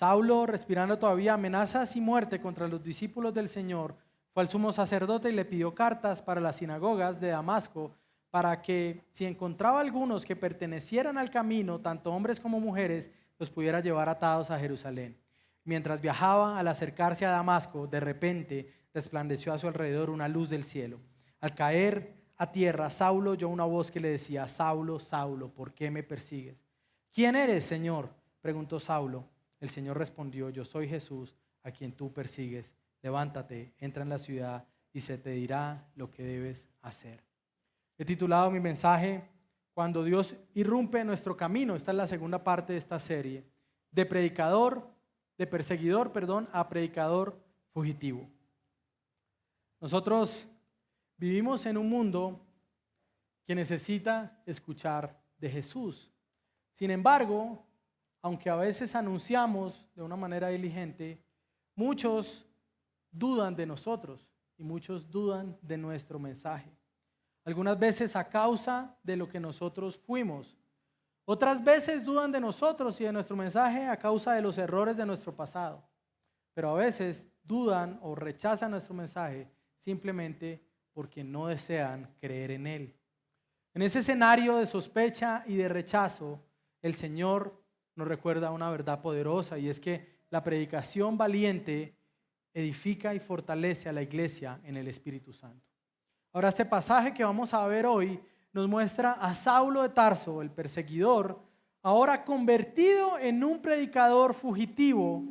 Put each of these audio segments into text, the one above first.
Saulo, respirando todavía amenazas y muerte contra los discípulos del Señor, fue al sumo sacerdote y le pidió cartas para las sinagogas de Damasco, para que si encontraba algunos que pertenecieran al camino, tanto hombres como mujeres, los pudiera llevar atados a Jerusalén. Mientras viajaba, al acercarse a Damasco, de repente resplandeció a su alrededor una luz del cielo. Al caer a tierra, Saulo oyó una voz que le decía: Saulo, Saulo, ¿por qué me persigues? ¿Quién eres, Señor?, preguntó Saulo. El Señor respondió: yo soy Jesús, a quien tú persigues. Levántate, entra en la ciudad y se te dirá lo que debes hacer. He titulado mi mensaje Cuando Dios irrumpe en nuestro camino. Esta es la segunda parte de esta serie. De perseguidor, a predicador fugitivo. Nosotros vivimos en un mundo que necesita escuchar de Jesús. Sin embargo, aunque a veces anunciamos de una manera diligente, muchos dudan de nosotros y muchos dudan de nuestro mensaje. Algunas veces a causa de lo que nosotros fuimos. Otras veces dudan de nosotros y de nuestro mensaje a causa de los errores de nuestro pasado. Pero a veces dudan o rechazan nuestro mensaje simplemente porque no desean creer en él. En ese escenario de sospecha y de rechazo, el Señor nos recuerda una verdad poderosa, y es que la predicación valiente edifica y fortalece a la iglesia en el Espíritu Santo. Ahora, este pasaje que vamos a ver hoy nos muestra a Saulo de Tarso, el perseguidor, ahora convertido en un predicador fugitivo.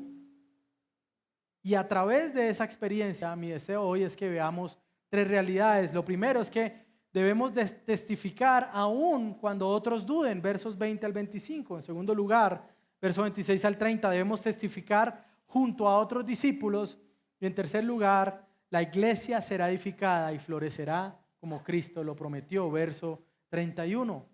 Y a través de esa experiencia, mi deseo hoy es que veamos tres realidades. Lo primero es que debemos testificar aún cuando otros duden, versos 20 al 25. En segundo lugar, versos 26 al 30, debemos testificar junto a otros discípulos. Y en tercer lugar, la iglesia será edificada y florecerá como Cristo lo prometió, verso 31.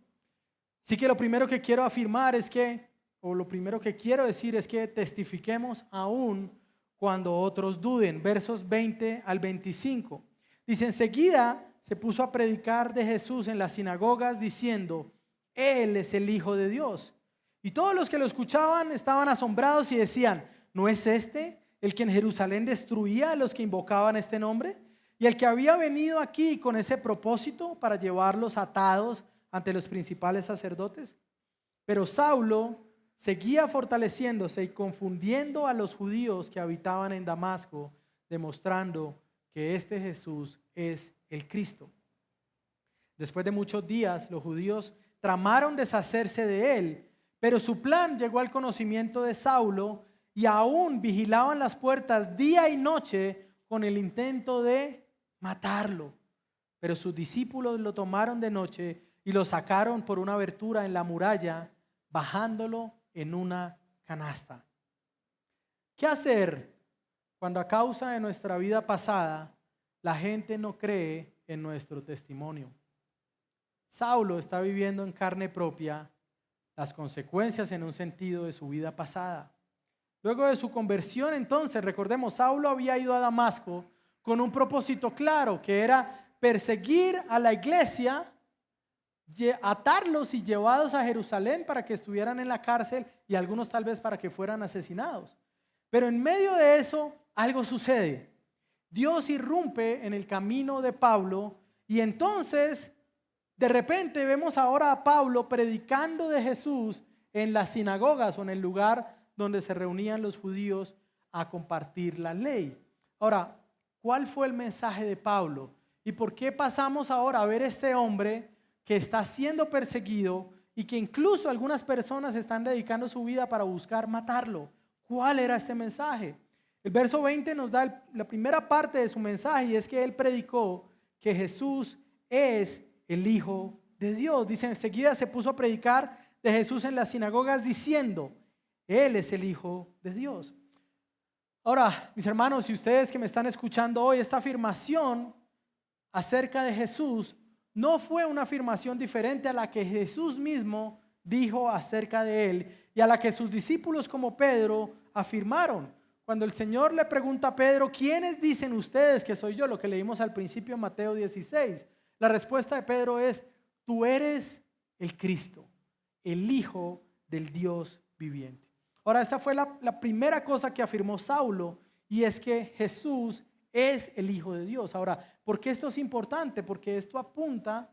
Así que lo primero que quiero afirmar es que, o lo primero que quiero decir es que testifiquemos aún cuando otros duden, versos 20 al 25. Dice: enseguida se puso a predicar de Jesús en las sinagogas diciendo: Él es el Hijo de Dios. Y todos los que lo escuchaban estaban asombrados y decían: ¿no es este el que en Jerusalén destruía a los que invocaban este nombre? Y el que había venido aquí con ese propósito para llevarlos atados ante los principales sacerdotes. Pero Saulo seguía fortaleciéndose y confundiendo a los judíos que habitaban en Damasco, demostrando que este Jesús es el Cristo. Después de muchos días, los judíos tramaron deshacerse de él, pero su plan llegó al conocimiento de Saulo y aún vigilaban las puertas día y noche con el intento de matarlo. Pero sus discípulos lo tomaron de noche y lo sacaron por una abertura en la muralla, bajándolo en una canasta. ¿Qué hacer cuando a causa de nuestra vida pasada la gente no cree en nuestro testimonio? Saulo está viviendo en carne propia las consecuencias en un sentido de su vida pasada. Luego de su conversión, entonces, recordemos, Saulo había ido a Damasco con un propósito claro, que era perseguir a la iglesia, atarlos y llevados a Jerusalén para que estuvieran en la cárcel y algunos tal vez para que fueran asesinados. Pero en medio de eso algo sucede. Dios irrumpe en el camino de Pablo y entonces de repente vemos ahora a Pablo predicando de Jesús en las sinagogas o en el lugar donde se reunían los judíos a compartir la ley. Ahora, ¿cuál fue el mensaje de Pablo? ¿Y por qué pasamos ahora a ver este hombre que está siendo perseguido y que incluso algunas personas están dedicando su vida para buscar matarlo? ¿Cuál era este mensaje? El verso 20 nos da la primera parte de su mensaje, y es que él predicó que Jesús es el Hijo de Dios. Dice: enseguida se puso a predicar de Jesús en las sinagogas diciendo: Él es el Hijo de Dios. Ahora, mis hermanos, y ustedes que me están escuchando hoy, esta afirmación acerca de Jesús no fue una afirmación diferente a la que Jesús mismo dijo acerca de él y a la que sus discípulos como Pedro afirmaron. Cuando el Señor le pregunta a Pedro: ¿quiénes dicen ustedes que soy yo? Lo que leímos al principio en Mateo 16. La respuesta de Pedro es: tú eres el Cristo, el Hijo del Dios viviente. Ahora, esa fue la primera cosa que afirmó Saulo, y es que Jesús es el Hijo de Dios. Ahora, ¿por qué esto es importante? Porque esto apunta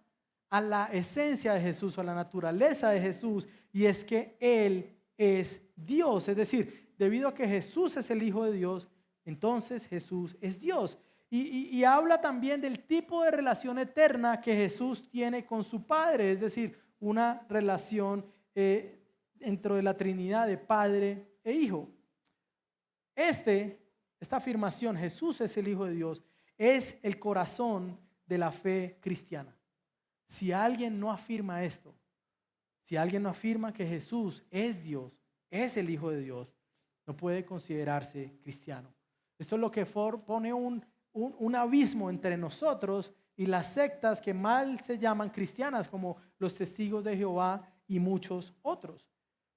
a la esencia de Jesús, a la naturaleza de Jesús, y es que Él es Dios. Es decir, debido a que Jesús es el Hijo de Dios, entonces Jesús es Dios. Y habla también del tipo de relación eterna que Jesús tiene con su Padre, es decir, una relación dentro de la Trinidad de Padre e Hijo. Esta afirmación, Jesús es el Hijo de Dios, es el corazón de la fe cristiana. Si alguien no afirma esto, si alguien no afirma que Jesús es Dios, es el Hijo de Dios, no puede considerarse cristiano. Esto es lo que pone un abismo entre nosotros y las sectas que mal se llaman cristianas, como los Testigos de Jehová y muchos otros.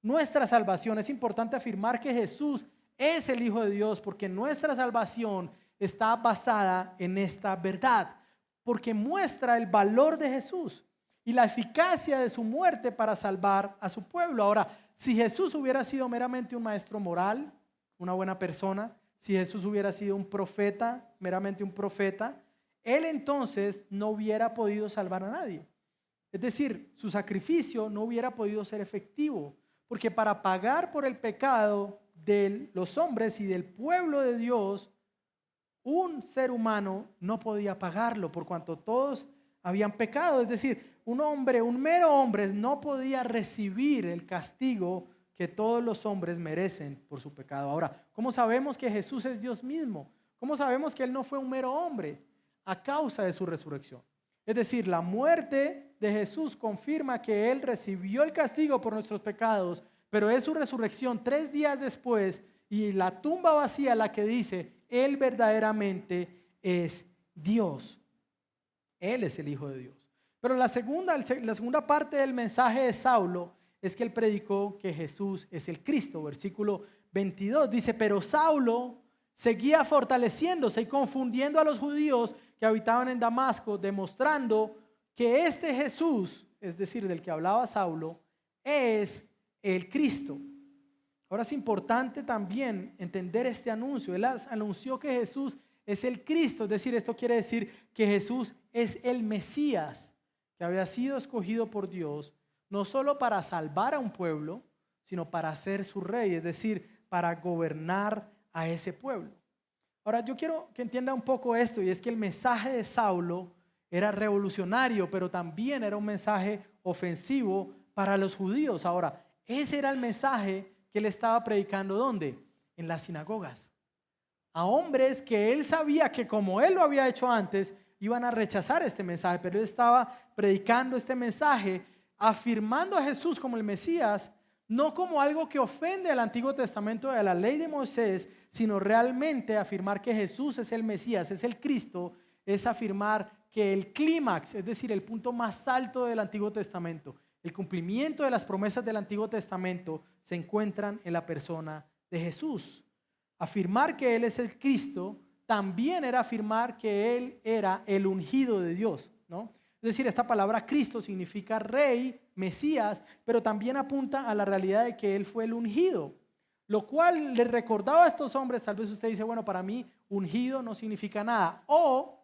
Nuestra salvación, es importante afirmar que Jesús es el Hijo de Dios, porque nuestra salvación está basada en esta verdad, porque muestra el valor de Jesús y la eficacia de su muerte para salvar a su pueblo. Ahora, si Jesús hubiera sido meramente un maestro moral, una buena persona, si Jesús hubiera sido un profeta, meramente un profeta, Él entonces no hubiera podido salvar a nadie. Es decir, su sacrificio no hubiera podido ser efectivo, porque para pagar por el pecado de los hombres y del pueblo de Dios, un ser humano no podía pagarlo, por cuanto todos habían pecado. Es decir, un mero hombre, no podía recibir el castigo que todos los hombres merecen por su pecado. Ahora, ¿cómo sabemos que Jesús es Dios mismo? ¿Cómo sabemos que Él no fue un mero hombre? A causa de su resurrección. Es decir, la muerte de Jesús confirma que Él recibió el castigo por nuestros pecados, pero es su resurrección 3 días después y la tumba vacía la que dice, Él verdaderamente es Dios. Él es el Hijo de Dios. Pero la segunda parte del mensaje de Saulo es que él predicó que Jesús es el Cristo. Versículo 22 dice, pero Saulo seguía fortaleciéndose y confundiendo a los judíos que habitaban en Damasco, demostrando que este Jesús, es decir, del que hablaba Saulo, es el Cristo. Ahora es importante también entender este anuncio. Él anunció que Jesús es el Cristo, es decir, esto quiere decir que Jesús es el Mesías que había sido escogido por Dios, no solo para salvar a un pueblo, sino para ser su rey, es decir, para gobernar a ese pueblo. Ahora yo quiero que entienda un poco esto, y es que el mensaje de Saulo era revolucionario, pero también era un mensaje ofensivo para los judíos. Ahora, ese era el mensaje que él estaba predicando, ¿dónde? En las sinagogas. A hombres que él sabía que como él lo había hecho antes, iban a rechazar este mensaje, pero él estaba predicando este mensaje, afirmando a Jesús como el Mesías, no como algo que ofende al Antiguo Testamento de la ley de Moisés, sino realmente afirmar que Jesús es el Mesías, es el Cristo, es afirmar que el clímax, es decir, el punto más alto del Antiguo Testamento, el cumplimiento de las promesas del Antiguo Testamento se encuentran en la persona de Jesús. Afirmar que Él es el Cristo también era afirmar que Él era el ungido de Dios, ¿no? Es decir, esta palabra Cristo significa rey, Mesías, pero también apunta a la realidad de que Él fue el ungido, lo cual le recordaba a estos hombres. Tal vez usted dice, bueno, para mí ungido no significa nada, o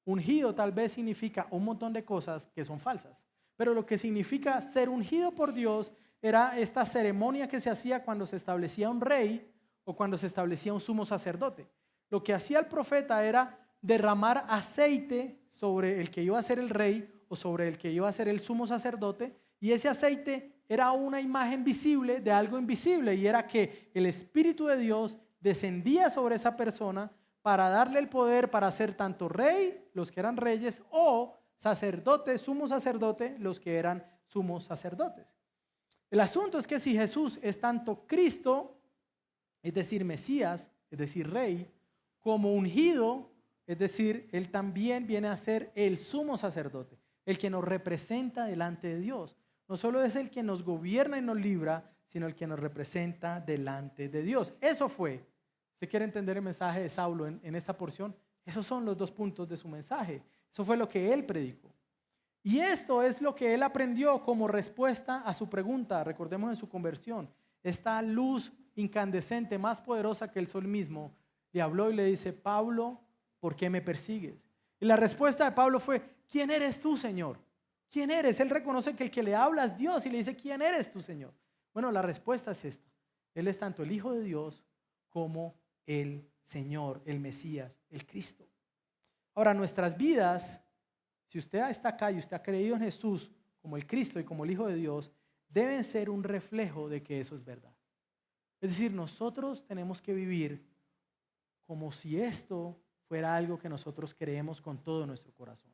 ungido tal vez significa un montón de cosas que son falsas, pero lo que significa ser ungido por Dios era esta ceremonia que se hacía cuando se establecía un rey o cuando se establecía un sumo sacerdote. Lo que hacía el profeta era derramar aceite sobre el que iba a ser el rey o sobre el que iba a ser el sumo sacerdote, y ese aceite era una imagen visible de algo invisible, y era que el Espíritu de Dios descendía sobre esa persona para darle el poder para ser tanto rey, los que eran reyes, o sacerdote, sumo sacerdote, los que eran sumos sacerdotes. El asunto es que si Jesús es tanto Cristo, es decir, Mesías, es decir, rey, como ungido, es decir, Él también viene a ser el sumo sacerdote, el que nos representa delante de Dios. No solo es el que nos gobierna y nos libra, sino el que nos representa delante de Dios. Eso fue. ¿Usted quiere entender el mensaje de Saulo en esta porción? Esos son los 2 puntos de su mensaje. Eso fue lo que él predicó. Y esto es lo que él aprendió como respuesta a su pregunta. Recordemos en su conversión. Esta luz incandescente, más poderosa que el sol mismo, le habló y le dice: Pablo, ¿por qué me persigues? Y la respuesta de Pablo fue: ¿quién eres tú, Señor? ¿Quién eres? Él reconoce que el que le habla es Dios y le dice: ¿quién eres tú, Señor? Bueno, la respuesta es esta: Él es tanto el Hijo de Dios como el Señor, el Mesías, el Cristo. Ahora, nuestras vidas, si usted está acá y usted ha creído en Jesús como el Cristo y como el Hijo de Dios, deben ser un reflejo de que eso es verdad. Es decir, nosotros tenemos que vivir como si esto fuera algo que nosotros creemos con todo nuestro corazón.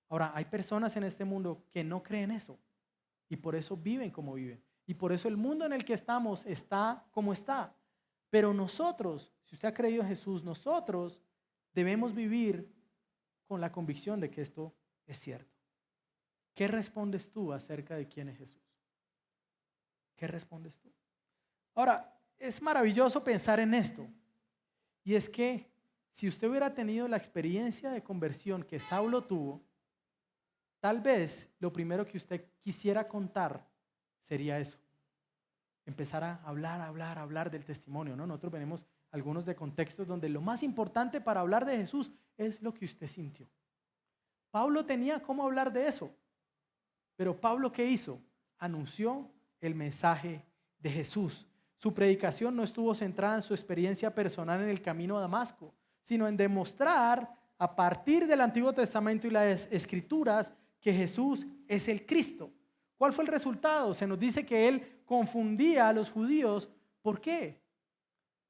Ahora, hay personas en este mundo que no creen eso y por eso viven como viven. Y por eso el mundo en el que estamos está como está. Pero nosotros, si usted ha creído en Jesús, nosotros debemos vivir con la convicción de que esto es cierto. ¿Qué respondes tú acerca de quién es Jesús? ¿Qué respondes tú? Ahora, es maravilloso pensar en esto. Y es que si usted hubiera tenido la experiencia de conversión que Saulo tuvo, tal vez lo primero que usted quisiera contar sería eso. Empezar a hablar del testimonio, ¿no? Nosotros venimos algunos de contextos donde lo más importante para hablar de Jesús es lo que usted sintió. Pablo tenía cómo hablar de eso, pero Pablo, ¿qué hizo? Anunció el mensaje de Jesús. Su predicación no estuvo centrada en su experiencia personal en el camino a Damasco, sino en demostrar a partir del Antiguo Testamento y las Escrituras que Jesús es el Cristo. ¿Cuál fue el resultado? Se nos dice que él confundía a los judíos. ¿Por qué?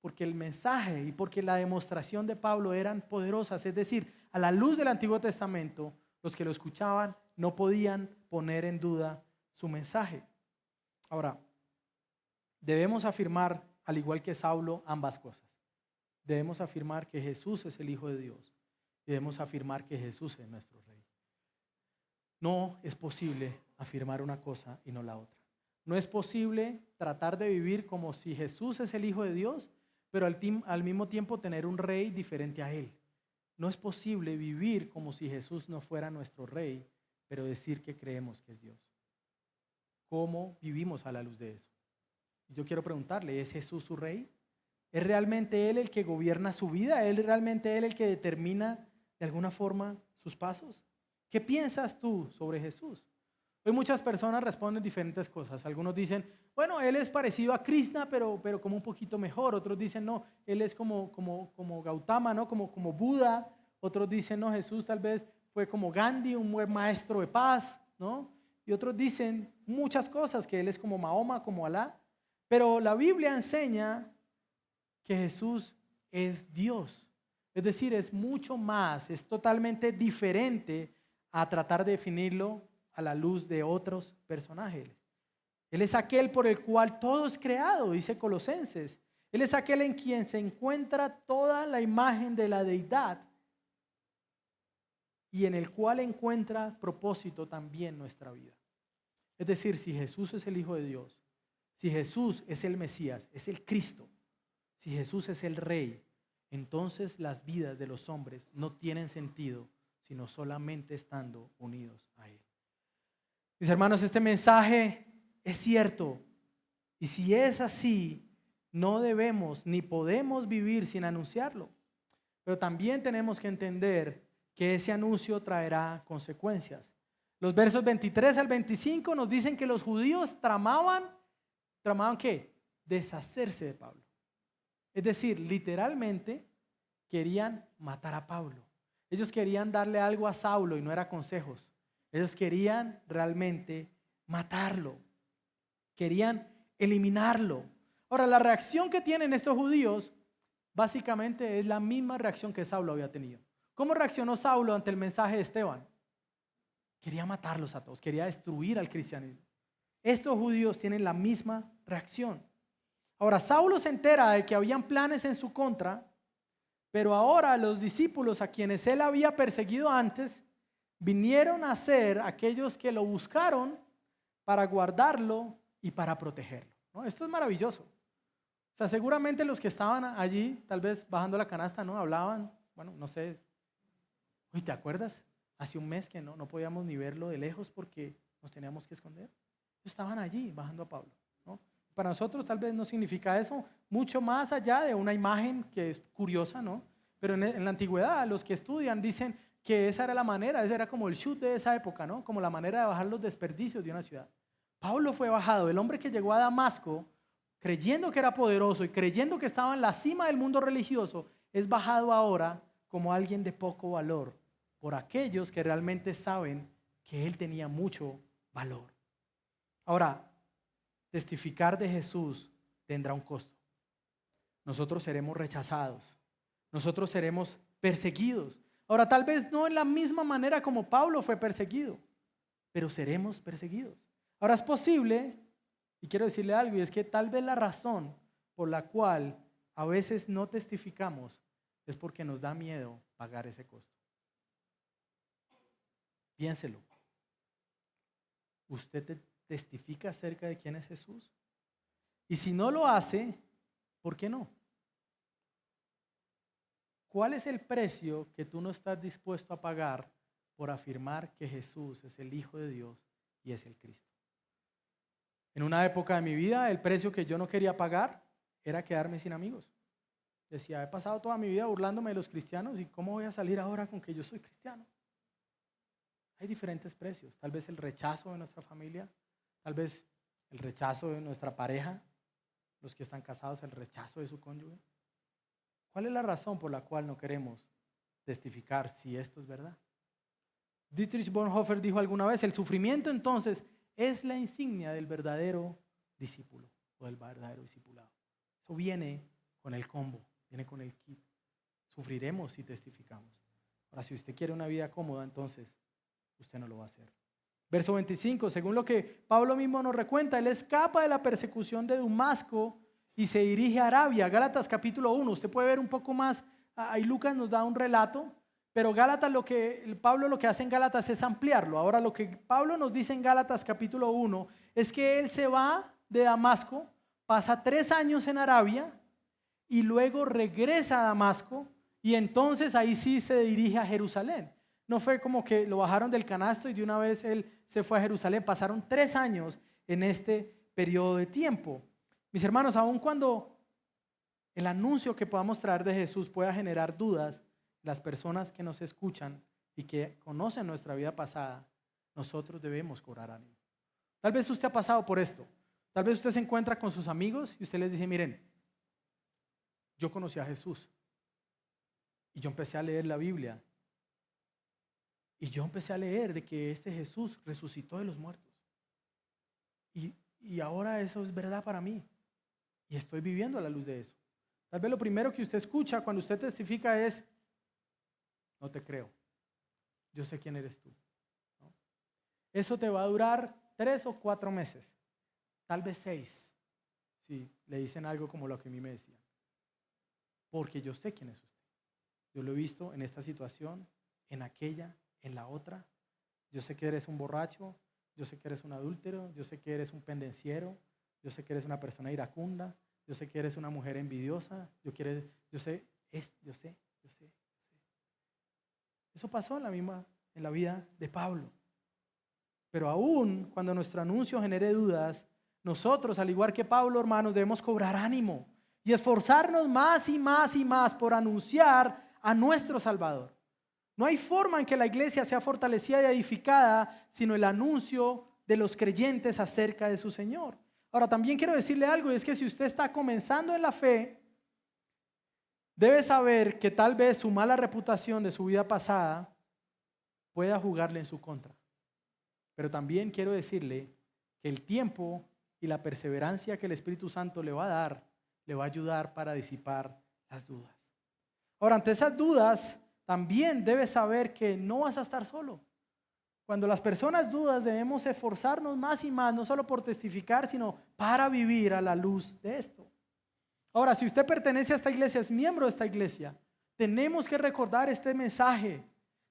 Porque el mensaje y porque la demostración de Pablo eran poderosas. Es decir, a la luz del Antiguo Testamento, los que lo escuchaban no podían poner en duda su mensaje. Ahora, debemos afirmar, al igual que Saulo, ambas cosas. Debemos afirmar que Jesús es el Hijo de Dios. Debemos afirmar que Jesús es nuestro Rey. No es posible afirmar una cosa y no la otra. No es posible tratar de vivir como si Jesús es el Hijo de Dios, pero al mismo tiempo tener un rey diferente a Él. No es posible vivir como si Jesús no fuera nuestro Rey, pero decir que creemos que es Dios. ¿Cómo vivimos a la luz de eso? Yo quiero preguntarle, ¿es Jesús su Rey? ¿Es realmente Él el que gobierna su vida? ¿Es realmente Él el que determina de alguna forma sus pasos? ¿Qué piensas tú sobre Jesús? Hoy muchas personas responden diferentes cosas. Algunos dicen, bueno, Él es parecido a Krishna, pero como un poquito mejor. Otros dicen, no, Él es como Gautama, ¿no? Como Buda. Otros dicen, no, Jesús tal vez fue como Gandhi, un buen maestro de paz, ¿no? Y otros dicen muchas cosas, que Él es como Mahoma, como Alá. Pero la Biblia enseña que Jesús es Dios. Es decir, es mucho más, es totalmente diferente a tratar de definirlo a la luz de otros personajes. Él es aquel por el cual todo es creado, dice Colosenses. Él es aquel en quien se encuentra toda la imagen de la deidad y en el cual encuentra propósito también nuestra vida. Es decir, si Jesús es el Hijo de Dios, si Jesús es el Mesías, es el Cristo, si Jesús es el Rey, entonces las vidas de los hombres no tienen sentido, sino solamente estando unidos a Él. Mis hermanos, este mensaje es cierto. Y si es así, no debemos ni podemos vivir sin anunciarlo. Pero también tenemos que entender que ese anuncio traerá consecuencias. Los versos 23 al 25 nos dicen que los judíos tramaban ¿qué? Deshacerse de Pablo. Es decir, literalmente querían matar a Pablo. Ellos querían darle algo a Saulo y no era consejos. Ellos querían realmente matarlo. Querían eliminarlo. Ahora, la reacción que tienen estos judíos básicamente es la misma reacción que Saulo había tenido. ¿Cómo reaccionó Saulo ante el mensaje de Esteban? Quería matarlos a todos, quería destruir al cristianismo. Estos judíos tienen la misma reacción. Ahora, Saulo se entera de que habían planes en su contra, pero ahora los discípulos a quienes él había perseguido antes vinieron a ser aquellos que lo buscaron para guardarlo y para protegerlo, ¿no? Esto es maravilloso. O sea, seguramente los que estaban allí, tal vez bajando la canasta, ¿no? Hablaban, bueno, no sé. Uy, ¿te acuerdas? Hace un mes que no podíamos ni verlo de lejos porque nos teníamos que esconder. Estaban allí bajando a Pablo, ¿no? para nosotros tal vez no significa eso, mucho más allá de una imagen que es curiosa, ¿no? Pero en la antigüedad los que estudian dicen que esa era la manera, ese era como el shoot de esa época, ¿no? Como la manera de bajar los desperdicios de una ciudad. Pablo fue bajado, el hombre que llegó a Damasco, creyendo que era poderoso y creyendo que estaba en la cima del mundo religioso, es bajado ahora como alguien de poco valor por aquellos que realmente saben que él tenía mucho valor. Ahora, testificar de Jesús tendrá un costo. Nosotros seremos rechazados, nosotros seremos perseguidos. Ahora, tal vez no en la misma manera como Pablo fue perseguido, pero seremos perseguidos. Ahora es posible, y quiero decirle algo, y es que tal vez la razón por la cual a veces no testificamos es porque nos da miedo pagar ese costo. Piénselo. ¿Usted testifica acerca de quién es Jesús? Y si no lo hace, ¿por qué no? ¿Cuál es el precio que tú no estás dispuesto a pagar por afirmar que Jesús es el Hijo de Dios y es el Cristo? En una época de mi vida, el precio que yo no quería pagar era quedarme sin amigos. Decía, he pasado toda mi vida burlándome de los cristianos y ¿cómo voy a salir ahora con que yo soy cristiano? Hay diferentes precios. Tal vez el rechazo de nuestra familia, tal vez el rechazo de nuestra pareja, los que están casados, el rechazo de su cónyuge. ¿Cuál es la razón por la cual no queremos testificar si esto es verdad? Dietrich Bonhoeffer dijo alguna vez, el sufrimiento entonces es la insignia del verdadero discípulo o del verdadero discipulado. Eso viene con el combo, viene con el kit. Sufriremos si testificamos. Ahora, si usted quiere una vida cómoda, entonces usted no lo va a hacer. Verso 25, según lo que Pablo mismo nos recuenta, él escapa de la persecución de Damasco y se dirige a Arabia. Gálatas capítulo 1, usted puede ver un poco más, ahí Lucas nos da un relato, pero Gálatas Pablo lo que hace en Gálatas es ampliarlo. Ahora lo que Pablo nos dice en Gálatas capítulo 1 es que él se va de Damasco, pasa 3 años en Arabia y luego regresa a Damasco y entonces ahí sí se dirige a Jerusalén. No fue como que lo bajaron del canasto y de una vez él se fue a Jerusalén. Pasaron 3 años en este periodo de tiempo. Mis hermanos, aun cuando el anuncio que podamos traer de Jesús pueda generar dudas, las personas que nos escuchan y que conocen nuestra vida pasada, nosotros debemos cobrar ánimo. Tal vez usted ha pasado por esto. Tal vez usted se encuentra con sus amigos y usted les dice, miren, yo conocí a Jesús y yo empecé a leer la Biblia y yo empecé a leer de que este Jesús resucitó de los muertos y ahora eso es verdad para mí y estoy viviendo a la luz de eso. Tal vez lo primero que usted escucha cuando usted testifica es, no te creo, yo sé quién eres tú, ¿no? Eso te va a durar 3 o 4 meses, tal vez 6, si le dicen algo como lo que a mí me decían, porque yo sé quién es usted. Yo lo he visto en esta situación, en aquella, en la otra. Yo sé que eres un borracho, yo sé que eres un adúltero, yo sé que eres un pendenciero, yo sé que eres una persona iracunda, yo sé que eres una mujer envidiosa, yo sé. Eso pasó en la vida de Pablo. Pero aún cuando nuestro anuncio genere dudas, nosotros, al igual que Pablo, hermanos, debemos cobrar ánimo y esforzarnos más y más y más por anunciar a nuestro Salvador. No hay forma en que la iglesia sea fortalecida y edificada sino el anuncio de los creyentes acerca de su Señor. Ahora, también quiero decirle algo, y es que si usted está comenzando en la fe, debe saber que tal vez su mala reputación de su vida pasada pueda jugarle en su contra. Pero también quiero decirle que el tiempo y la perseverancia que el Espíritu Santo le va a dar, le va a ayudar para disipar las dudas. Ahora, ante esas dudas, también debes saber que no vas a estar solo. Cuando las personas dudan, debemos esforzarnos más y más, no solo por testificar, sino para vivir a la luz de esto. Ahora, si usted pertenece a esta iglesia, es miembro de esta iglesia, tenemos que recordar este mensaje.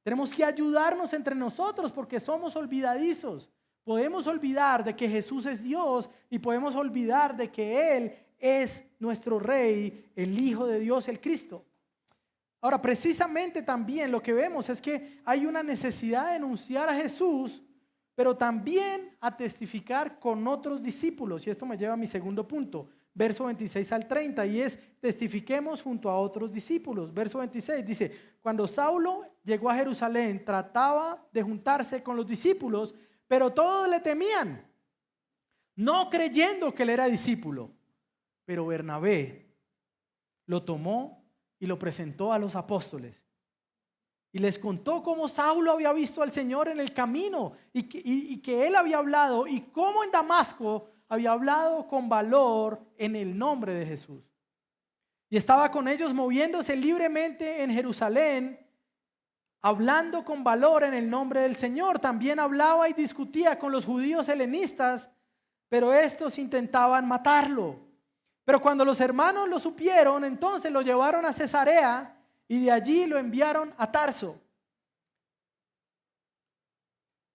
Tenemos que ayudarnos entre nosotros porque somos olvidadizos. Podemos olvidar de que Jesús es Dios y podemos olvidar de que Él es nuestro Rey, el Hijo de Dios, el Cristo. Ahora, precisamente también lo que vemos es que hay una necesidad de anunciar a Jesús pero también a testificar con otros discípulos. Y esto me lleva a mi segundo punto, verso 26 al 30, y es: testifiquemos junto a otros discípulos. Verso 26 dice: cuando Saulo llegó a Jerusalén, trataba de juntarse con los discípulos, pero todos le temían, no creyendo que él era discípulo. Pero Bernabé lo tomó y lo presentó a los apóstoles. Y les contó cómo Saulo había visto al Señor en el camino y que él había hablado, y cómo en Damasco había hablado con valor en el nombre de Jesús. Y estaba con ellos moviéndose libremente en Jerusalén, hablando con valor en el nombre del Señor. También hablaba y discutía con los judíos helenistas, pero estos intentaban matarlo. Pero cuando los hermanos lo supieron, entonces lo llevaron a Cesarea y de allí lo enviaron a Tarso.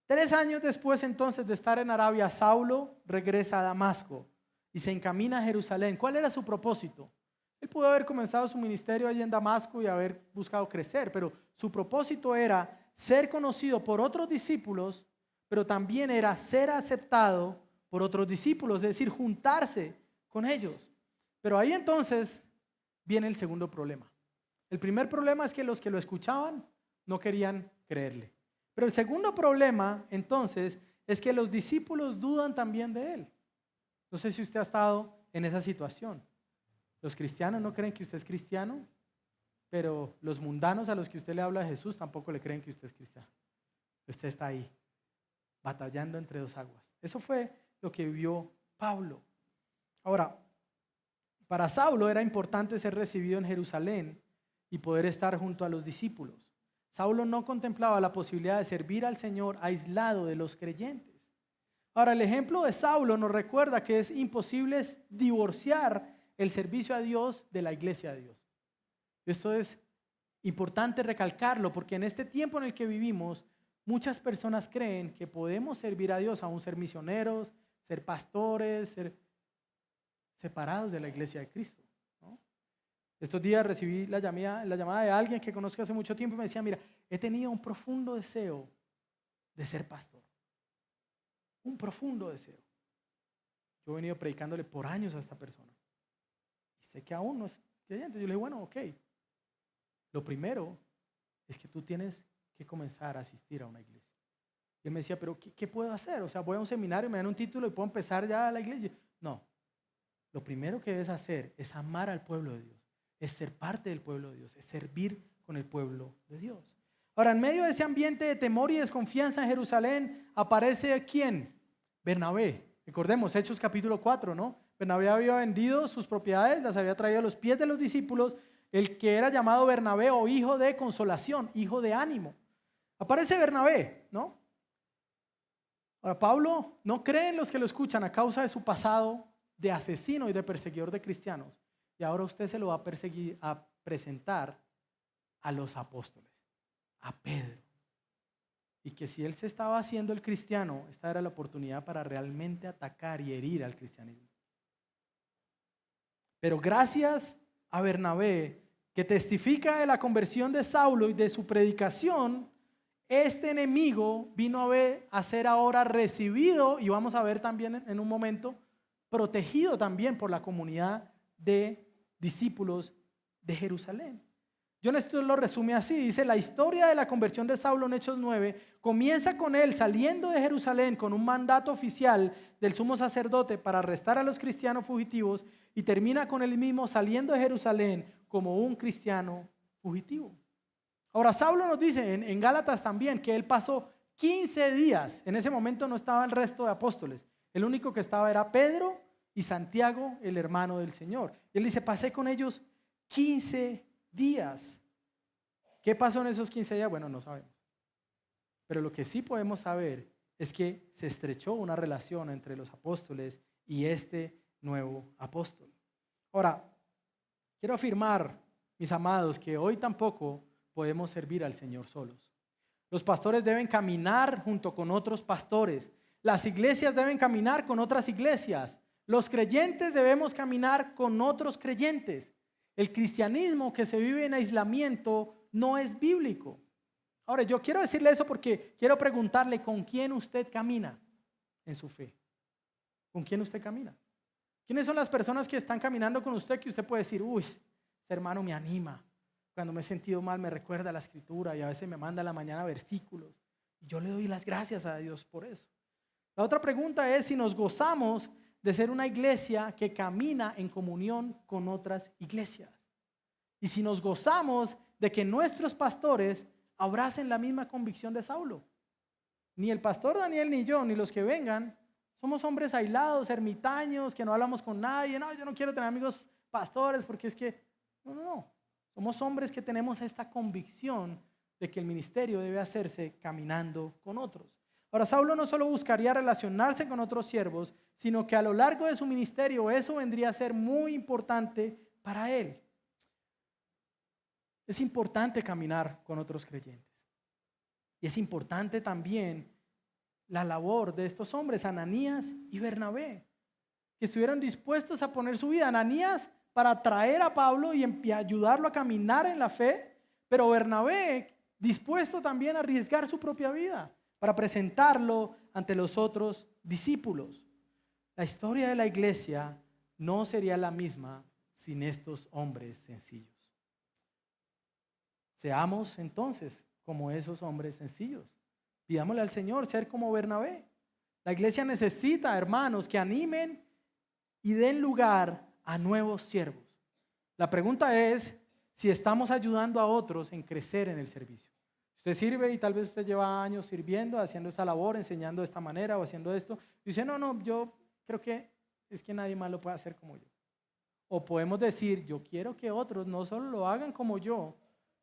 3 años después entonces de estar en Arabia, Saulo regresa a Damasco y se encamina a Jerusalén. ¿Cuál era su propósito? Él pudo haber comenzado su ministerio allí en Damasco y haber buscado crecer, pero su propósito era ser conocido por otros discípulos, pero también era ser aceptado por otros discípulos, es decir, juntarse con ellos. Pero ahí entonces viene el segundo problema. El primer problema es que los que lo escuchaban no querían creerle. Pero el segundo problema entonces es que los discípulos dudan también de él. No sé si usted ha estado en esa situación. Los cristianos no creen que usted es cristiano, pero los mundanos a los que usted le habla de Jesús tampoco le creen que usted es cristiano. Usted está ahí, batallando entre dos aguas. Eso fue lo que vivió Pablo. Ahora, para Saulo era importante ser recibido en Jerusalén y poder estar junto a los discípulos. Saulo no contemplaba la posibilidad de servir al Señor aislado de los creyentes. Ahora, el ejemplo de Saulo nos recuerda que es imposible divorciar el servicio a Dios de la iglesia de Dios. Esto es importante recalcarlo, porque en este tiempo en el que vivimos, muchas personas creen que podemos servir a Dios, aún ser misioneros, ser pastores, ser separados de la iglesia de Cristo. Estos días recibí la llamada de alguien que conozco hace mucho tiempo y me decía: mira, he tenido un profundo deseo de ser pastor. Un profundo deseo. Yo he venido predicándole por años a esta persona. Y sé que aún no es creyente. Yo le digo: bueno, ok. Lo primero es que tú tienes que comenzar a asistir a una iglesia. Y él me decía: pero ¿qué puedo hacer? O sea, voy a un seminario, me dan un título y puedo empezar ya a la iglesia. No. Lo primero que debes hacer es amar al pueblo de Dios. Es ser parte del pueblo de Dios, es servir con el pueblo de Dios. Ahora, en medio de ese ambiente de temor y desconfianza en Jerusalén, aparece ¿quién? Bernabé. Recordemos, Hechos capítulo 4, ¿no? Bernabé había vendido sus propiedades, las había traído a los pies de los discípulos, el que era llamado Bernabé, o hijo de consolación, hijo de ánimo. Aparece Bernabé, ¿no? Ahora, Pablo no cree en los que lo escuchan a causa de su pasado de asesino y de perseguidor de cristianos. Y ahora usted se lo va a presentar a los apóstoles, a Pedro. Y que si él se estaba haciendo el cristiano, esta era la oportunidad para realmente atacar y herir al cristianismo. Pero gracias a Bernabé, que testifica de la conversión de Saulo y de su predicación, este enemigo vino a ser ahora recibido, y vamos a ver también en un momento, protegido también por la comunidad de discípulos de Jerusalén. John Stott lo resume así, dice: la historia de la conversión de Saulo en Hechos 9 comienza con él saliendo de Jerusalén con un mandato oficial del sumo sacerdote para arrestar a los cristianos fugitivos, y termina con él mismo saliendo de Jerusalén como un cristiano fugitivo. Ahora, Saulo nos dice en Gálatas también que él pasó 15 días, en ese momento no estaba el resto de apóstoles, el único que estaba era Pedro y Santiago, el hermano del Señor. Y él dice: pasé con ellos 15 días. ¿Qué pasó en esos 15 días? Bueno, no sabemos. Pero lo que sí podemos saber es que se estrechó una relación entre los apóstoles y este nuevo apóstol. Ahora, quiero afirmar, mis amados, que hoy tampoco podemos servir al Señor solos. Los pastores deben caminar junto con otros pastores. Las iglesias deben caminar con otras iglesias. Los creyentes debemos caminar con otros creyentes. El cristianismo que se vive en aislamiento no es bíblico. Ahora, yo quiero decirle eso porque quiero preguntarle con quién usted camina en su fe. ¿Con quién usted camina? ¿Quiénes son las personas que están caminando con usted que usted puede decir, uy, este hermano me anima? Cuando me he sentido mal me recuerda la escritura y a veces me manda a la mañana versículos. Y yo le doy las gracias a Dios por eso. La otra pregunta es si nos gozamos de ser una iglesia que camina en comunión con otras iglesias. Y si nos gozamos de que nuestros pastores abracen la misma convicción de Saulo. Ni el pastor Daniel ni yo, ni los que vengan, somos hombres aislados, ermitaños, que no hablamos con nadie. No, yo no quiero tener amigos pastores porque es que... No. Somos hombres que tenemos esta convicción de que el ministerio debe hacerse caminando con otros. Ahora, Saulo no solo buscaría relacionarse con otros siervos, sino que a lo largo de su ministerio eso vendría a ser muy importante para él. Es importante caminar con otros creyentes. Y es importante también la labor de estos hombres, Ananías y Bernabé, que estuvieron dispuestos a poner su vida. Ananías para traer a Pablo y ayudarlo a caminar en la fe, pero Bernabé dispuesto también a arriesgar su propia vida para presentarlo ante los otros discípulos. La historia de la iglesia no sería la misma sin estos hombres sencillos. Seamos entonces como esos hombres sencillos. Pidámosle al Señor ser como Bernabé. La iglesia necesita, hermanos, que animen y den lugar a nuevos siervos. La pregunta es si estamos ayudando a otros en crecer en el servicio. Usted sirve y tal vez usted lleva años sirviendo, haciendo esta labor, enseñando de esta manera o haciendo esto. Y dice, no, yo creo que es que nadie más lo puede hacer como yo. O podemos decir, yo quiero que otros no solo lo hagan como yo,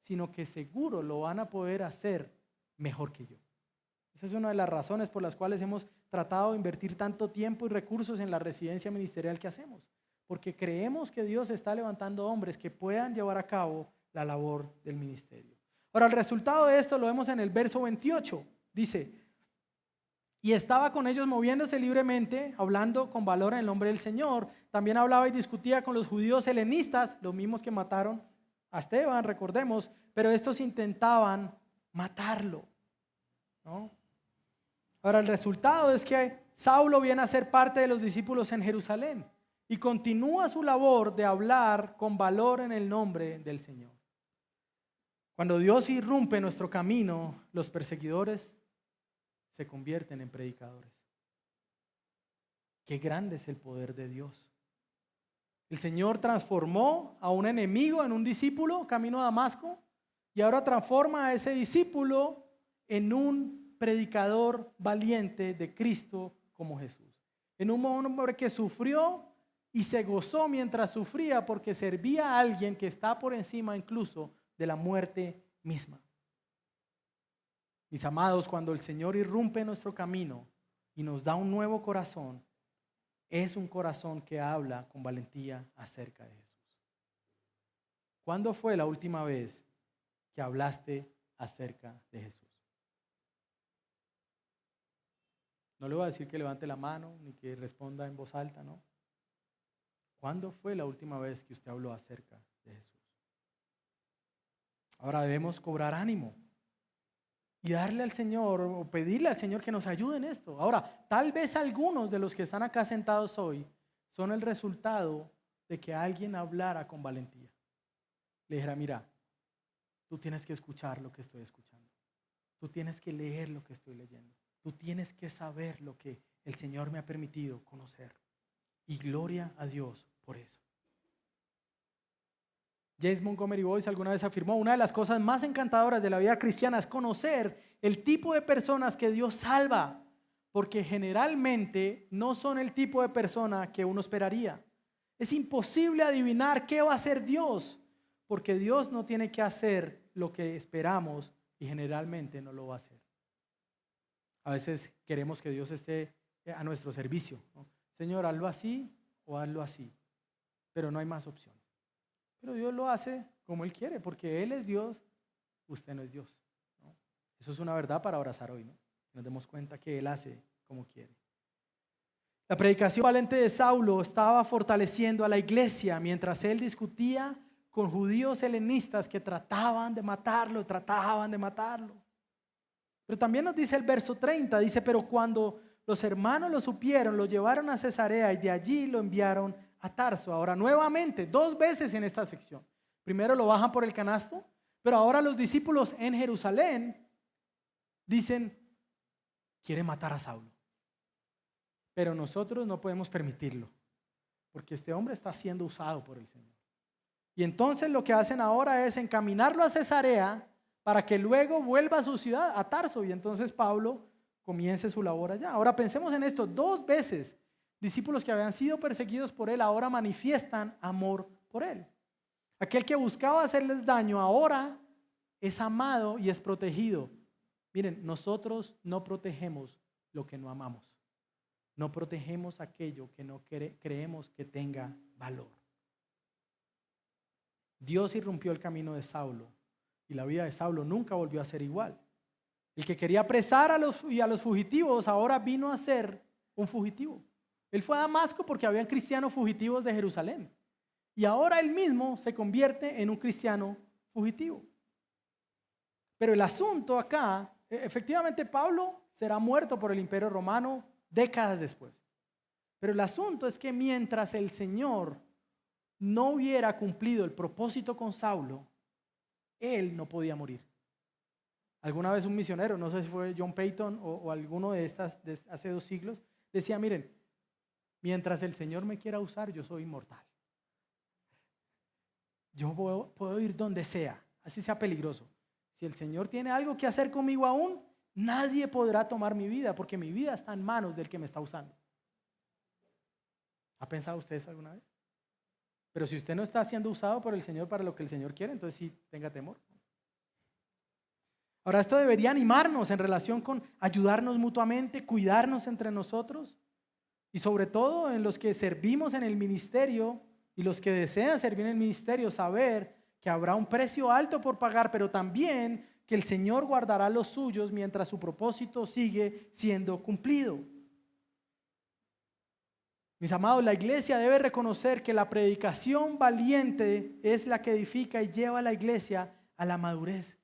sino que seguro lo van a poder hacer mejor que yo. Esa es una de las razones por las cuales hemos tratado de invertir tanto tiempo y recursos en la residencia ministerial que hacemos. Porque creemos que Dios está levantando hombres que puedan llevar a cabo la labor del ministerio. Ahora, el resultado de esto lo vemos en el verso 28. Dice, y estaba con ellos moviéndose libremente, hablando con valor en el nombre del Señor. También hablaba y discutía con los judíos helenistas, los mismos que mataron a Esteban, recordemos, pero estos intentaban matarlo, ¿no? Ahora, el resultado es que Saulo viene a ser parte de los discípulos en Jerusalén y continúa su labor de hablar con valor en el nombre del Señor. Cuando Dios irrumpe nuestro camino, los perseguidores se convierten en predicadores. Qué grande es el poder de Dios. El Señor transformó a un enemigo en un discípulo camino a Damasco y ahora transforma a ese discípulo en un predicador valiente de Cristo como Jesús. En un hombre que sufrió y se gozó mientras sufría porque servía a alguien que está por encima incluso de la muerte misma. Mis amados, cuando el Señor irrumpe en nuestro camino y nos da un nuevo corazón, es un corazón que habla con valentía acerca de Jesús. ¿Cuándo fue la última vez que hablaste acerca de Jesús? No le voy a decir que levante la mano ni que responda en voz alta, ¿no? ¿Cuándo fue la última vez que usted habló acerca de Jesús? Ahora debemos cobrar ánimo y darle al Señor o pedirle al Señor que nos ayude en esto. Ahora, tal vez algunos de los que están acá sentados hoy son el resultado de que alguien hablara con valentía. Le dijera, mira, tú tienes que escuchar lo que estoy escuchando. Tú tienes que leer lo que estoy leyendo. Tú tienes que saber lo que el Señor me ha permitido conocer. Y gloria a Dios por eso. James Montgomery Boyce alguna vez afirmó, una de las cosas más encantadoras de la vida cristiana es conocer el tipo de personas que Dios salva, porque generalmente no son el tipo de persona que uno esperaría. Es imposible adivinar qué va a hacer Dios, porque Dios no tiene que hacer lo que esperamos y generalmente no lo va a hacer. A veces queremos que Dios esté a nuestro servicio, ¿no? Señor, hazlo así o hazlo así, pero no hay más opción. Pero Dios lo hace como Él quiere, porque Él es Dios, usted no es Dios, ¿no? Eso es una verdad para abrazar hoy, ¿no? Nos demos cuenta que Él hace como quiere. La predicación valiente de Saulo estaba fortaleciendo a la iglesia mientras él discutía con judíos helenistas que trataban de matarlo. Pero también nos dice el verso 30, dice, pero cuando los hermanos lo supieron, lo llevaron a Cesarea y de allí lo enviaron a Tarso. Ahora nuevamente, 2 veces en esta sección. Primero lo bajan por el canasto, pero ahora los discípulos en Jerusalén dicen, quiere matar a Saulo. Pero nosotros no podemos permitirlo, porque este hombre está siendo usado por el Señor. Y entonces lo que hacen ahora es encaminarlo a Cesarea para que luego vuelva a su ciudad, a Tarso, y entonces Pablo comience su labor allá. Ahora pensemos en esto, 2 veces discípulos que habían sido perseguidos por él ahora manifiestan amor por él. Aquel que buscaba hacerles daño ahora es amado y es protegido. Miren, nosotros no protegemos lo que no amamos. No protegemos aquello que no creemos que tenga valor. Dios irrumpió el camino de Saulo y la vida de Saulo nunca volvió a ser igual. El que quería apresar a los fugitivos ahora vino a ser un fugitivo. Él fue a Damasco porque habían cristianos fugitivos de Jerusalén. Y ahora él mismo se convierte en un cristiano fugitivo. Pero el asunto acá, efectivamente Pablo será muerto por el Imperio Romano décadas después. Pero el asunto es que mientras el Señor no hubiera cumplido el propósito con Saulo, él no podía morir. Alguna vez un misionero, no sé si fue John Peyton o alguno de hace 2 siglos, decía, miren, mientras el Señor me quiera usar, yo soy inmortal. Yo puedo ir donde sea, así sea peligroso. Si el Señor tiene algo que hacer conmigo aún, nadie podrá tomar mi vida, porque mi vida está en manos del que me está usando. ¿Ha pensado usted eso alguna vez? Pero si usted no está siendo usado por el Señor para lo que el Señor quiere, entonces sí tenga temor. Ahora, esto debería animarnos en relación con ayudarnos mutuamente, cuidarnos entre nosotros y sobre todo en los que servimos en el ministerio y los que desean servir en el ministerio, saber que habrá un precio alto por pagar, pero también que el Señor guardará los suyos mientras su propósito sigue siendo cumplido. Mis amados, la iglesia debe reconocer que la predicación valiente es la que edifica y lleva a la iglesia a la madurez.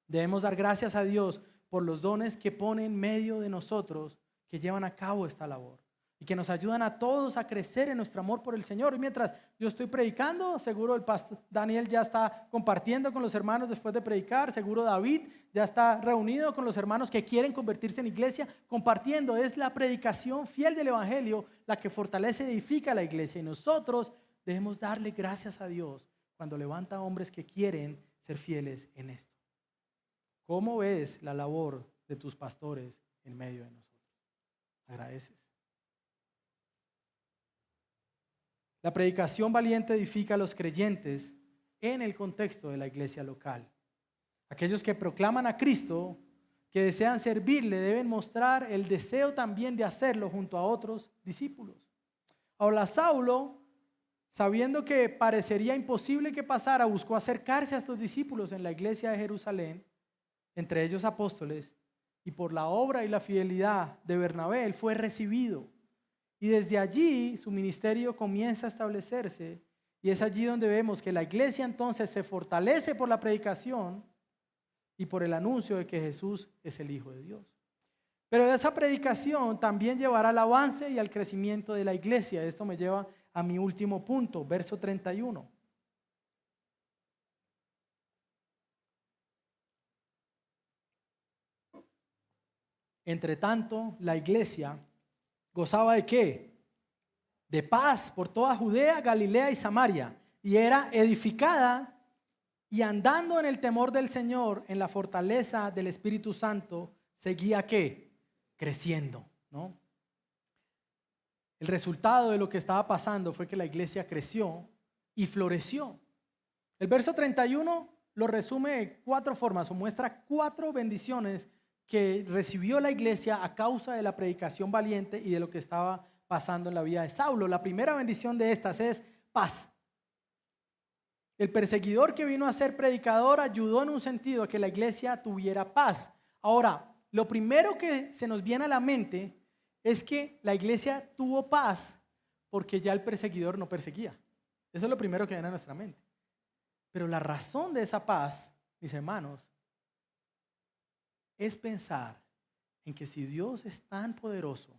Debemos dar gracias a Dios por los dones que pone en medio de nosotros, que llevan a cabo esta labor y que nos ayudan a todos a crecer en nuestro amor por el Señor. Y mientras yo estoy predicando, seguro el pastor Daniel ya está compartiendo con los hermanos después de predicar, seguro David ya está reunido con los hermanos que quieren convertirse en iglesia, compartiendo. Es la predicación fiel del Evangelio la que fortalece y edifica a la iglesia, y nosotros debemos darle gracias a Dios cuando levanta hombres que quieren ser fieles en esto. ¿Cómo ves la labor de tus pastores en medio de nosotros? ¿Agradeces? La predicación valiente edifica a los creyentes en el contexto de la iglesia local. Aquellos que proclaman a Cristo, que desean servirle, deben mostrar el deseo también de hacerlo junto a otros discípulos. Ahora Saulo, sabiendo que parecería imposible que pasara, buscó acercarse a estos discípulos en la iglesia de Jerusalén, entre ellos apóstoles, y por la obra y la fidelidad de Bernabé, él fue recibido. Y desde allí su ministerio comienza a establecerse, y es allí donde vemos que la iglesia entonces se fortalece por la predicación y por el anuncio de que Jesús es el Hijo de Dios. Pero esa predicación también llevará al avance y al crecimiento de la iglesia. Esto me lleva a mi último punto, verso 31. Entre tanto, la iglesia gozaba ¿de qué? De paz por toda Judea, Galilea y Samaria, y era edificada y andando en el temor del Señor, en la fortaleza del Espíritu Santo, seguía ¿qué? Creciendo, ¿no? El resultado de lo que estaba pasando fue que la iglesia creció y floreció. El verso 31 lo resume de 4 formas, o muestra 4 bendiciones que recibió la iglesia a causa de la predicación valiente y de lo que estaba pasando en la vida de Saulo. La primera bendición de estas es paz. El perseguidor que vino a ser predicador ayudó en un sentido a que la iglesia tuviera paz. Ahora, lo primero que se nos viene a la mente es que la iglesia tuvo paz porque ya el perseguidor no perseguía. Eso es lo primero que viene a nuestra mente. Pero la razón de esa paz, mis hermanos, es pensar en que si Dios es tan poderoso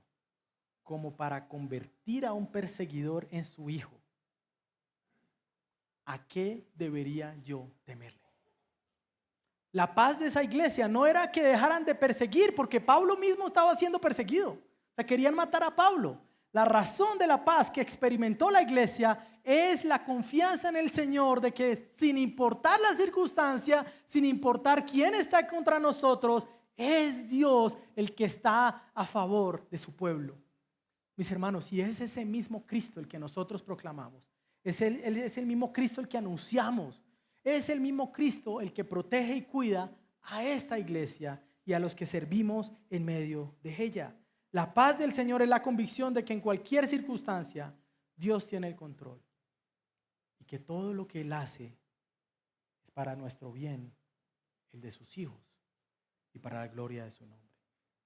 como para convertir a un perseguidor en su hijo, ¿a qué debería yo temerle? La paz de esa iglesia no era que dejaran de perseguir, porque Pablo mismo estaba siendo perseguido. O sea, querían matar a Pablo. La razón de la paz que experimentó la iglesia es la confianza en el Señor de que sin importar la circunstancia, sin importar quién está contra nosotros, es Dios el que está a favor de su pueblo. Mis hermanos, y es ese mismo Cristo el que nosotros proclamamos. Es el mismo Cristo el que anunciamos. Es el mismo Cristo el que protege y cuida a esta iglesia y a los que servimos en medio de ella. La paz del Señor es la convicción de que en cualquier circunstancia Dios tiene el control y que todo lo que Él hace es para nuestro bien, el de sus hijos y para la gloria de su nombre.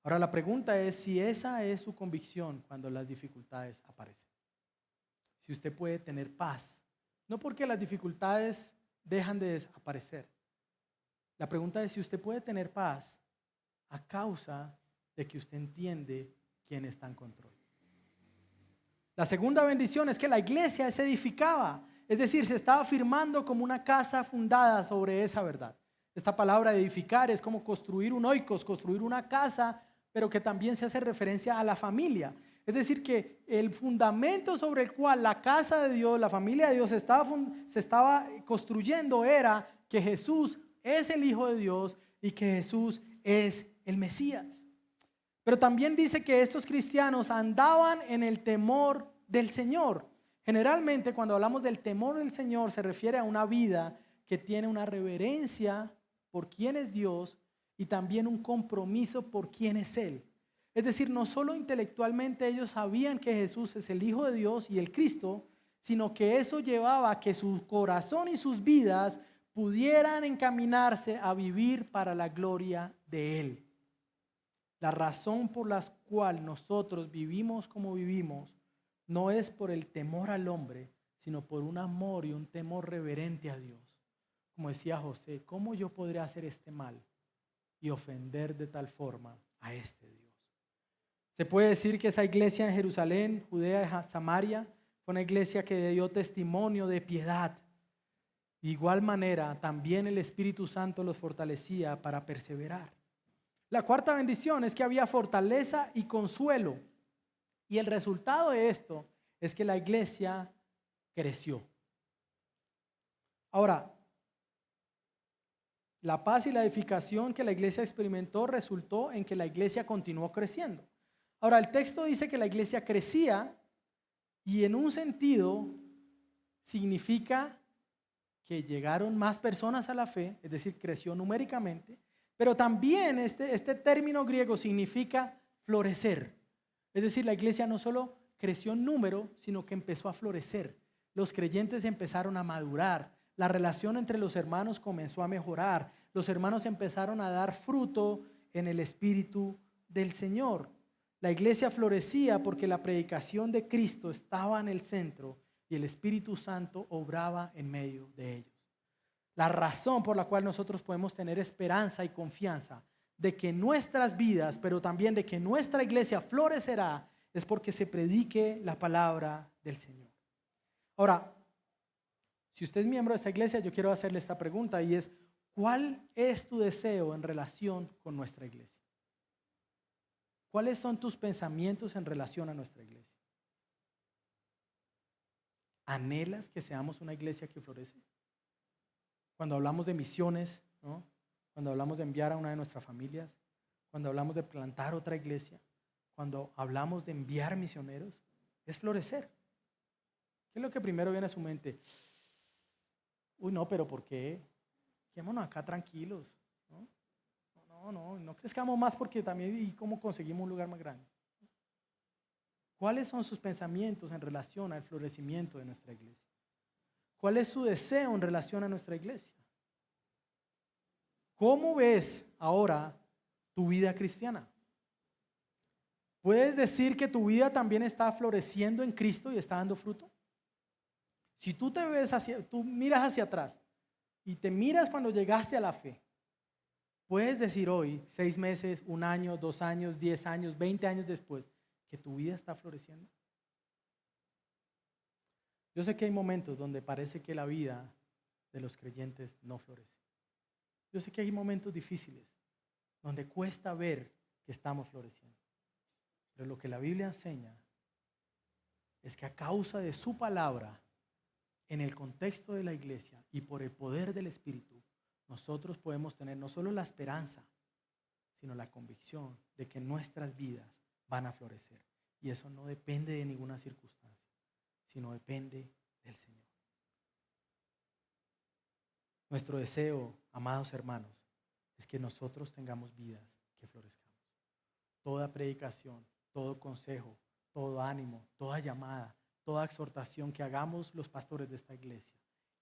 Ahora la pregunta es si esa es su convicción cuando las dificultades aparecen. Si usted puede tener paz, no porque las dificultades dejan de desaparecer. La pregunta es si usted puede tener paz a causa de que usted entiende quién está en control. La segunda bendición es que la iglesia se edificaba, es decir, se estaba firmando como una casa fundada sobre esa verdad. Esta palabra de edificar es como construir un oikos, construir una casa, pero que también se hace referencia a la familia. Es decir, que el fundamento sobre el cual la casa de Dios, la familia de Dios se estaba construyendo era que Jesús es el Hijo de Dios y que Jesús es el Mesías. Pero también dice que estos cristianos andaban en el temor del Señor. Generalmente cuando hablamos del temor del Señor se refiere a una vida que tiene una reverencia por quién es Dios y también un compromiso por quién es Él. Es decir, no solo intelectualmente ellos sabían que Jesús es el Hijo de Dios y el Cristo, sino que eso llevaba a que su corazón y sus vidas pudieran encaminarse a vivir para la gloria de Él. La razón por la cual nosotros vivimos como vivimos no es por el temor al hombre, sino por un amor y un temor reverente a Dios. Como decía José, ¿cómo yo podría hacer este mal y ofender de tal forma a este Dios? Se puede decir que esa iglesia en Jerusalén, Judea y Samaria, fue una iglesia que dio testimonio de piedad. De igual manera, también el Espíritu Santo los fortalecía para perseverar. La cuarta bendición es que había fortaleza y consuelo. Y el resultado de esto es que la iglesia creció. Ahora, la paz y la edificación que la iglesia experimentó resultó en que la iglesia continuó creciendo. Ahora, el texto dice que la iglesia crecía y en un sentido significa que llegaron más personas a la fe, es decir, creció numéricamente, pero también este término griego significa florecer. Es decir, la iglesia no solo creció en número, sino que empezó a florecer. Los creyentes empezaron a madurar, la relación entre los hermanos comenzó a mejorar, los hermanos empezaron a dar fruto en el Espíritu del Señor. La iglesia florecía porque la predicación de Cristo estaba en el centro y el Espíritu Santo obraba en medio de ellos. La razón por la cual nosotros podemos tener esperanza y confianza de que nuestras vidas, pero también de que nuestra iglesia florecerá, es porque se predique la palabra del Señor. Ahora, si usted es miembro de esta iglesia, yo quiero hacerle esta pregunta y es, ¿cuál es tu deseo en relación con nuestra iglesia? ¿Cuáles son tus pensamientos en relación a nuestra iglesia? ¿Anhelas que seamos una iglesia que florece? Cuando hablamos de misiones, ¿no? Cuando hablamos de enviar a una de nuestras familias, cuando hablamos de plantar otra iglesia, cuando hablamos de enviar misioneros, es florecer. ¿Qué es lo que primero viene a su mente? Uy, no, pero ¿por qué? Quedémonos acá tranquilos, ¿no? No crezcamos más porque también, ¿y cómo conseguimos un lugar más grande? ¿Cuáles son sus pensamientos en relación al florecimiento de nuestra iglesia? ¿Cuál es su deseo en relación a nuestra iglesia? ¿Cómo ves ahora tu vida cristiana? ¿Puedes decir que tu vida también está floreciendo en Cristo y está dando fruto? Si tú tú miras hacia atrás y te miras cuando llegaste a la fe, Puedes decir hoy, 6 meses, 1 año, 2 años, 10 años, 20 años después, que tu vida está floreciendo. Yo sé que hay momentos donde parece que la vida de los creyentes no florece. Yo sé que hay momentos difíciles donde cuesta ver que estamos floreciendo. Pero lo que la Biblia enseña es que a causa de su palabra, en el contexto de la iglesia y por el poder del Espíritu, nosotros podemos tener no solo la esperanza, sino la convicción de que nuestras vidas van a florecer. Y eso no depende de ninguna circunstancia, sino depende del Señor. Nuestro deseo, amados hermanos, es que nosotros tengamos vidas que florezcamos. Toda predicación, todo consejo, todo ánimo, toda llamada, toda exhortación que hagamos los pastores de esta iglesia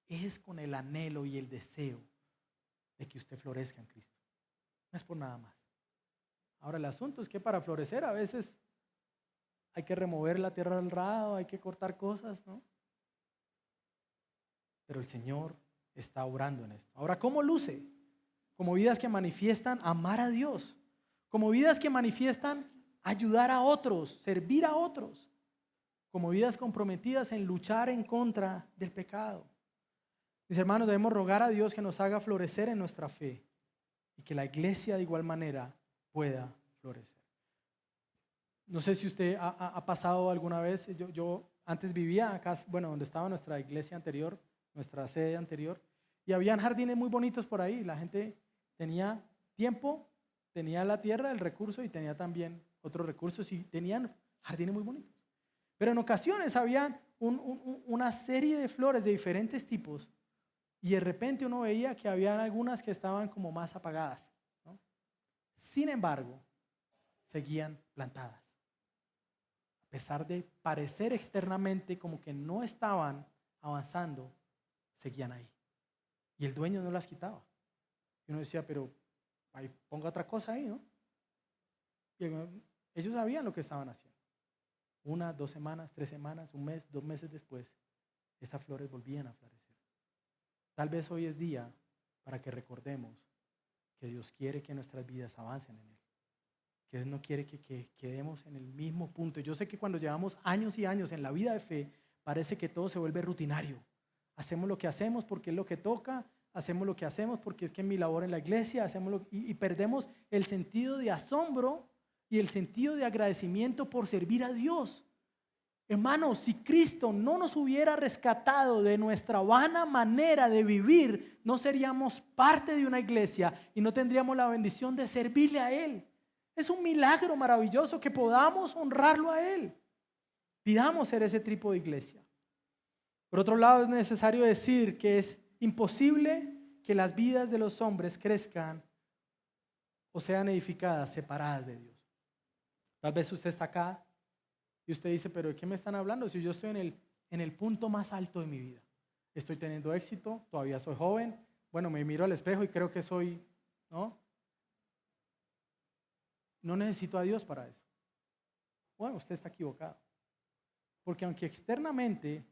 es con el anhelo y el deseo de que usted florezca en Cristo. No es por nada más. Ahora el asunto es que para florecer a veces hay que remover la tierra del rado, hay que cortar cosas, ¿no? Pero el Señor está obrando en esto. Ahora, ¿cómo luce? Como vidas que manifiestan amar a Dios, como vidas que manifiestan ayudar a otros, servir a otros, como vidas comprometidas en luchar en contra del pecado. Mis hermanos, debemos rogar a Dios que nos haga florecer en nuestra fe y que la iglesia de igual manera pueda florecer. No sé si usted ha pasado alguna vez, yo antes vivía acá, bueno, donde estaba nuestra iglesia anterior, nuestra sede anterior, y habían jardines muy bonitos por ahí. La gente tenía tiempo, tenía la tierra, el recurso, y tenía también otros recursos, y tenían jardines muy bonitos. Pero en ocasiones había una serie de flores de diferentes tipos, y de repente uno veía que había algunas que estaban como más apagadas, ¿no? Sin embargo, seguían plantadas. A pesar de parecer externamente como que no estaban avanzando, seguían ahí. Y el dueño no las quitaba. Y uno decía, pero ahí ponga otra cosa ahí, ¿no? Y ellos sabían lo que estaban haciendo. 1, 2 semanas, 3 semanas, 1 mes, 2 meses después, estas flores volvían a florecer. Tal vez hoy es día para que recordemos que Dios quiere que nuestras vidas avancen en Él. Que Dios no quiere que quedemos en el mismo punto. Yo sé que cuando llevamos años y años en la vida de fe, parece que todo se vuelve rutinario. Hacemos lo que hacemos porque es lo que toca, hacemos lo que hacemos porque es que es mi labor en la iglesia, y perdemos el sentido de asombro y el sentido de agradecimiento por servir a Dios. Hermanos, si Cristo no nos hubiera rescatado de nuestra vana manera de vivir, no seríamos parte de una iglesia y no tendríamos la bendición de servirle a Él. Es un milagro maravilloso que podamos honrarlo a Él. Pidamos ser ese tipo de iglesia. Por otro lado, es necesario decir que es imposible que las vidas de los hombres crezcan o sean edificadas separadas de Dios. Tal vez usted está acá y usted dice, pero ¿de qué me están hablando? Si yo estoy en el punto más alto de mi vida. Estoy teniendo éxito, todavía soy joven. Bueno, me miro al espejo y creo que soy, ¿no? No necesito a Dios para eso. Bueno, usted está equivocado. Porque aunque externamente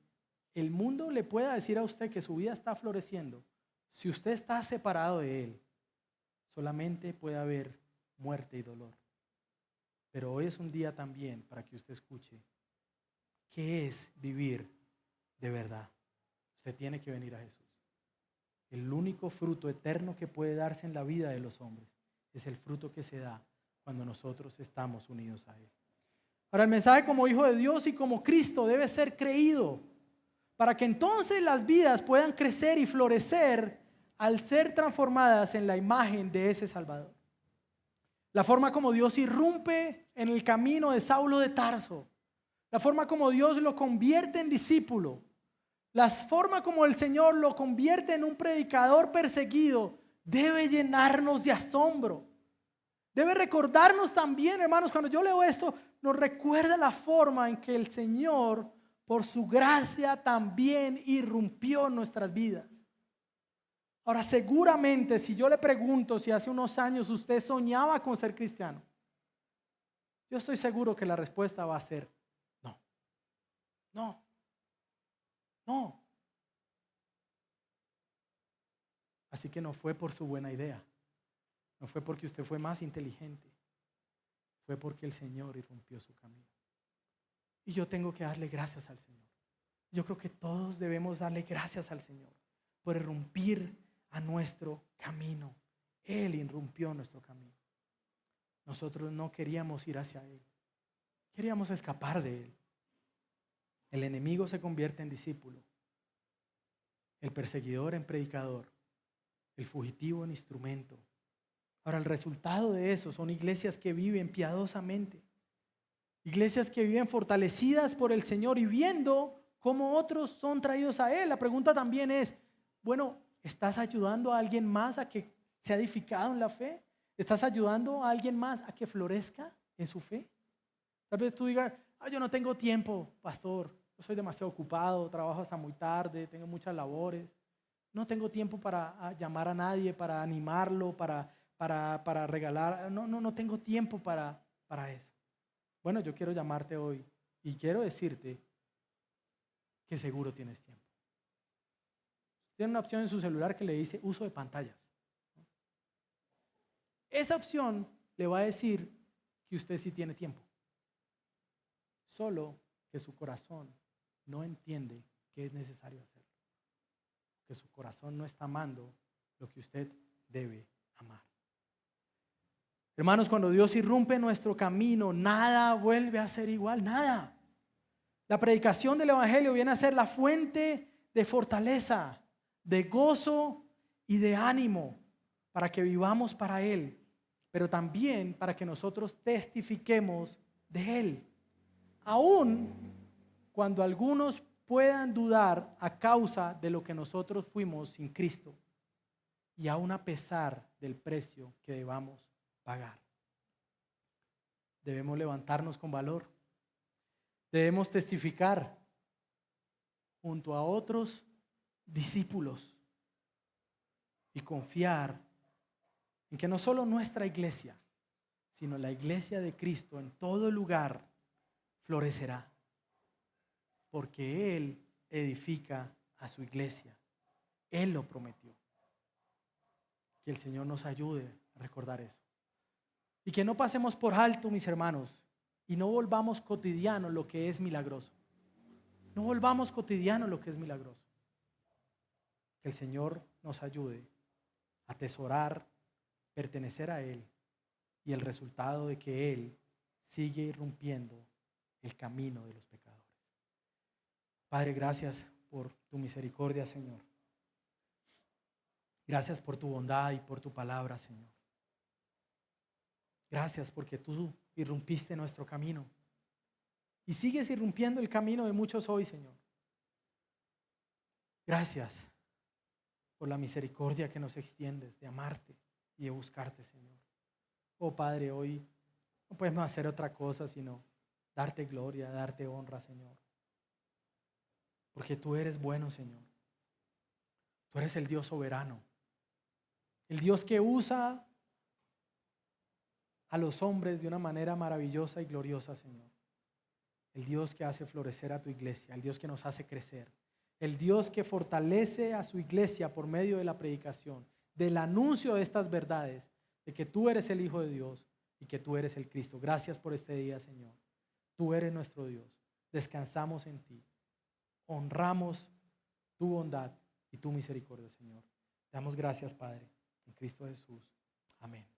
el mundo le pueda decir a usted que su vida está floreciendo, si usted está separado de Él, solamente puede haber muerte y dolor. Pero hoy es un día también para que usted escuche qué es vivir de verdad. Usted tiene que venir a Jesús. El único fruto eterno que puede darse en la vida de los hombres es el fruto que se da cuando nosotros estamos unidos a Él. Ahora, el mensaje como hijo de Dios y como Cristo debe ser creído para que entonces las vidas puedan crecer y florecer al ser transformadas en la imagen de ese Salvador. La forma como Dios irrumpe en el camino de Saulo de Tarso, la forma como Dios lo convierte en discípulo, la forma como el Señor lo convierte en un predicador perseguido, debe llenarnos de asombro. Debe recordarnos también, hermanos, cuando yo leo esto, nos recuerda la forma en que el Señor, por su gracia, también irrumpió en nuestras vidas. Ahora, seguramente, si yo le pregunto si hace unos años usted soñaba con ser cristiano, yo estoy seguro que la respuesta va a ser no, no, no. Así que no fue por su buena idea, No fue porque usted fue más inteligente. Fue porque el Señor irrumpió su camino. Y yo tengo que darle gracias al Señor. Yo creo que todos debemos darle gracias al Señor por irrumpir a nuestro camino. Él irrumpió nuestro camino. Nosotros no queríamos ir hacia Él. Queríamos escapar de Él. El enemigo se convierte en discípulo. El perseguidor en predicador. El fugitivo en instrumento. Ahora, el resultado de eso son iglesias que viven piadosamente. Iglesias que viven fortalecidas por el Señor y viendo cómo otros son traídos a Él. La pregunta también es, bueno, ¿estás ayudando a alguien más a que sea edificado en la fe? ¿Estás ayudando a alguien más a que florezca en su fe? Tal vez tú digas, yo no tengo tiempo, pastor. Yo soy demasiado ocupado, trabajo hasta muy tarde, tengo muchas labores. No tengo tiempo para llamar a nadie, para animarlo, para regalar. No tengo tiempo para eso. Bueno, yo quiero llamarte hoy y quiero decirte que seguro tienes tiempo. Tiene una opción en su celular que le dice uso de pantallas. Esa opción le va a decir que usted sí tiene tiempo. Solo que su corazón no entiende que es necesario hacerlo. Que su corazón no está amando lo que usted debe amar. Hermanos, cuando Dios irrumpe en nuestro camino, nada vuelve a ser igual, nada. La predicación del Evangelio viene a ser la fuente de fortaleza, de gozo y de ánimo para que vivamos para Él, pero también para que nosotros testifiquemos de Él. Aún cuando algunos puedan dudar a causa de lo que nosotros fuimos sin Cristo y aún a pesar del precio que debamos pagar. Debemos levantarnos con valor. Debemos testificar junto a otros discípulos y confiar en que no solo nuestra iglesia, sino la iglesia de Cristo en todo lugar florecerá, porque Él edifica a su iglesia. Él lo prometió. Que el Señor nos ayude a recordar eso. Y que no pasemos por alto, mis hermanos, y no volvamos cotidiano lo que es milagroso. No volvamos cotidiano lo que es milagroso. Que el Señor nos ayude a atesorar, pertenecer a Él y el resultado de que Él sigue irrumpiendo el camino de los pecadores. Padre, gracias por tu misericordia, Señor. Gracias por tu bondad y por tu palabra, Señor. Gracias porque tú irrumpiste nuestro camino y sigues irrumpiendo el camino de muchos hoy, Señor. Gracias por la misericordia que nos extiendes de amarte y de buscarte, Señor. Oh Padre, hoy no podemos hacer otra cosa sino darte gloria, darte honra, Señor. Porque tú eres bueno, Señor. Tú eres el Dios soberano. El Dios que usa a los hombres de una manera maravillosa y gloriosa, Señor. El Dios que hace florecer a tu iglesia, el Dios que nos hace crecer, el Dios que fortalece a su iglesia por medio de la predicación, del anuncio de estas verdades, de que tú eres el Hijo de Dios y que tú eres el Cristo. Gracias por este día, Señor. Tú eres nuestro Dios. Descansamos en ti. Honramos tu bondad y tu misericordia, Señor. Te damos gracias, Padre, en Cristo Jesús. Amén.